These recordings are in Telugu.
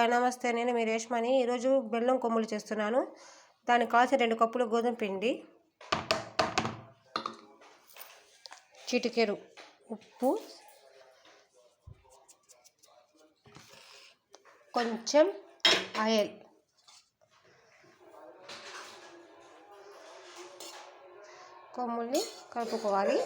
హాయ్ నమస్తే, నేను మీ రేష్మని. ఈరోజు బెల్లం కొమ్ములు చేస్తున్నాను. దానికి కావాల్సిన 2 కప్పులు గోధుమ పిండి, చిటికెడు ఉప్పు, కొంచెం ఆయిల్, కొమ్ముల్ని కలుపుకోవాలి.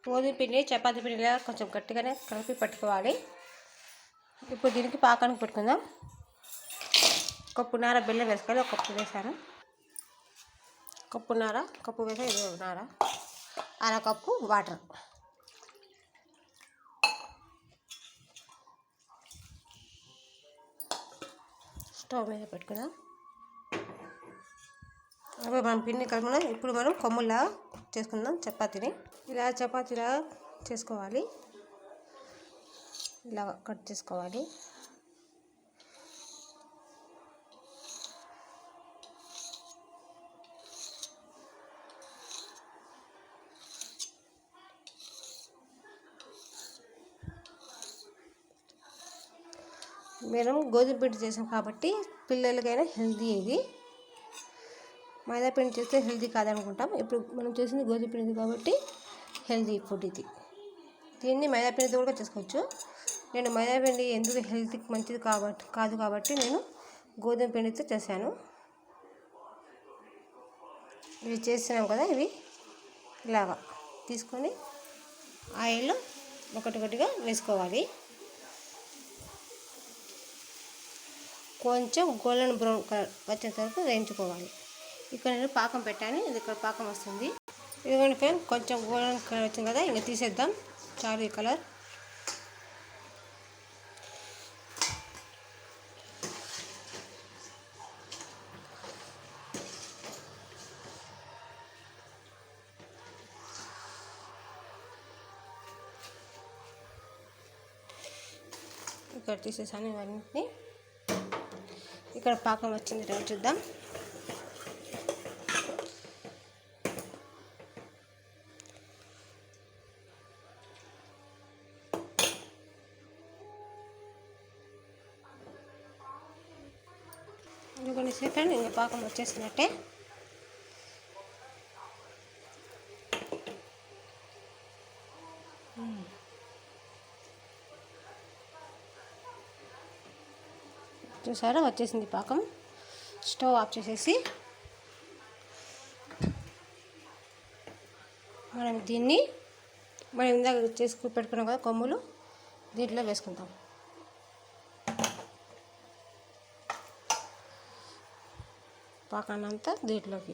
గోధుమ పిండి చపాతీ పిండిలా కొంచెం గట్టిగానే కలిపి పట్టుకోవాలి. ఇప్పుడు దీనికి పాకానికి పెట్టుకుందాం. కప్పున్నర బెల్లం వేసుకోవాలి. 1 కప్పు వేసాను. కప్పు వేసా, ఇది నార, 1/2 కప్పు వాటర్. స్టవ్ మీద పెట్టుకుందాం. అప్పుడు మనం పిండి కలుపుకుందాం. ఇప్పుడు మనం కొమ్ములా చేసుకుందాం. చపాతీని ఇలా చపాతీలా చేసుకోవాలి. ఇలా కట్ చేసుకోవాలి. మేము గోధుమ పిండి చేసాం కాబట్టి పిల్లలకైనా హెల్తీ. ఇది మైదా పిండి చేస్తే హెల్తీ కాదనుకుంటాం. ఇప్పుడు మనం చేసింది గోధుమ పిండి కాబట్టి హెల్తీ ఫుడ్ ఇది. దీన్ని మైదా పిండితో కూడా చేసుకోవచ్చు. నేను మైదా పిండి ఎందుకు హెల్తీకి మంచిది కాదు కాబట్టి నేను గోధుమ పిండితో చేశాను. ఇవి చేసినాం కదా, ఇవి ఇలాగా తీసుకొని ఆయిల్లో ఒకటిగా వేసుకోవాలి. కొంచెం గోల్డెన్ బ్రౌన్ కలర్ వచ్చేంత వరకు వేయించుకోవాలి. ఇక్కడ నేను పాకం పెట్టాను. ఇది ఇక్కడ పాకం వస్తుంది. ఇదిగోండి ఫ్రెండ్, కొంచెం గోల్డెన్ కలర్ వచ్చింది కదా, ఇంకా తీసేద్దాం. చాలు ఈ కలర్. ఇక్కడ తీసేసాను ఇవన్నీ. ఇక్కడ పాకం వచ్చింది, రేపు చూద్దాం. ఇంకొన్ని సెకండ్, ఇంకా పాకం వచ్చేసినట్టే. చూసారా, వచ్చేసింది పాకం. స్టవ్ ఆఫ్ చేసేసి మనం దీన్ని ఇందాక చేసుకుని పెట్టుకున్నాం కదా కొమ్ములు, దీంట్లో వేసుకుంటాం. పాకాన్నంతా దీంట్లోకి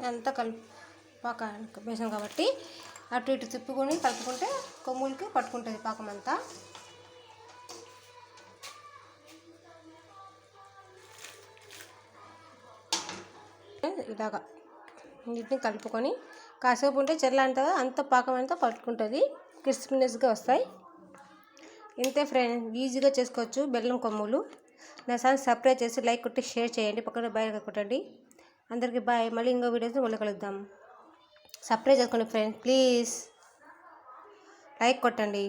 అంతా పాకానికి వేసాం కాబట్టి అటు ఇటు తిప్పుకొని కలుపుకుంటే కొమ్ములకి పట్టుకుంటుంది పాకం అంతా. ఇలాగా వీటిని కలుపుకొని కాసేపు ఉంటే చల్లారంతగా అంత పాకం అంతా పట్టుకుంటుంది. క్రిస్పీనెస్గా వస్తాయి. ఇంతే ఫ్రెండ్, ఈజీగా చేసుకోవచ్చు బెల్లం కొమ్ములు. నా ఛానల్ సబ్స్క్రైబ్ చేసి లైక్ కొట్టి షేర్ చేయండి. పక్కన బయట కొట్టండి. అందరికీ బాయ్. మళ్ళీ ఇంకో వీడియోతో మళ్ళీ కలుద్దాం. సబ్స్క్రైబ్ చేసుకోండి ఫ్రెండ్, ప్లీజ్ లైక్ కొట్టండి.